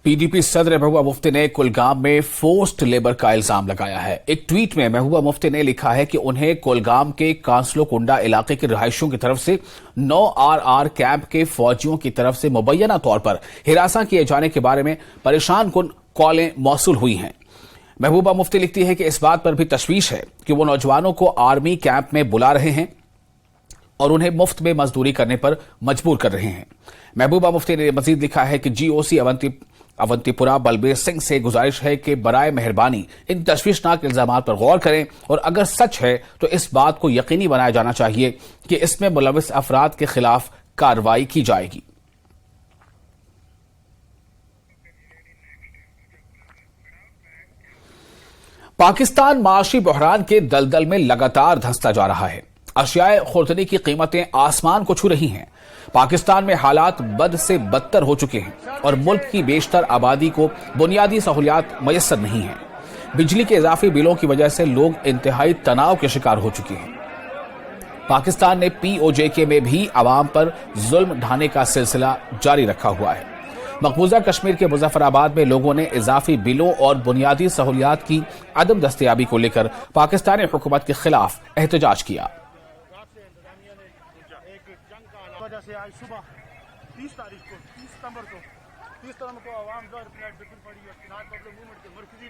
PDP सदर महबूबा मुफ्ती ने कुलगाम में फोर्स्ड लेबर का इल्जाम लगाया है। एक ट्वीट में महबूबा मुफ्ती ने लिखा है कि उन्हें कुलगाम के कांसलो कुंडा इलाके के रिहायशियों की तरफ से 9RR कैंप के फौजियों की तरफ से मुबैना तौर पर हिरासा किए जाने के बारे में परेशान कुन कॉलें मौसूल हुई हैं। महबूबा मुफ्ती लिखती है कि इस बात पर भी तशवीश है कि वो नौजवानों को आर्मी कैंप में बुला रहे हैं और उन्हें मुफ्त में मजदूरी करने पर मजबूर कर रहे हैं। महबूबा मुफ्ती ने मजीद लिखा है कि जीओसी अवंतीपुरा बलबीर सिंह से गुजारिश है कि बराए मेहरबानी इन तशवीशनाक इल्जामात पर गौर करें और अगर सच है तो इस बात को यकीनी बनाया जाना चाहिए कि इसमें मुलविस अफराद के खिलाफ कार्रवाई की जाएगी। पाकिस्तान माशी बहरान के दलदल में लगातार धंसता जा रहा है। अशियाए खुर्दनी की कीमतें आसमान को छू रही हैं। पाकिस्तान में हालात बद से बदतर हो चुके हैं और मुल्क की बेशतर आबादी को बुनियादी सहूलियात मयसर नहीं है। बिजली के इजाफी बिलों की वजह से लोग इंतहाई तनाव के शिकार हो चुके हैं। पाकिस्तान ने POJK में भी अवाम पर जुल्म ढाने का सिलसिला जारी रखा हुआ है। मकबूजा कश्मीर के मुजफ्फराबाद में लोगों ने इजाफी बिलों और बुनियादी सहूलियात की अदम दस्तयाबी को लेकर पाकिस्तानी हुकूमत के खिलाफ एहतजाज किया। से आज सुबह 30 सितंबर को आवाम जो पड़ी है मूवमेंट के मरकजी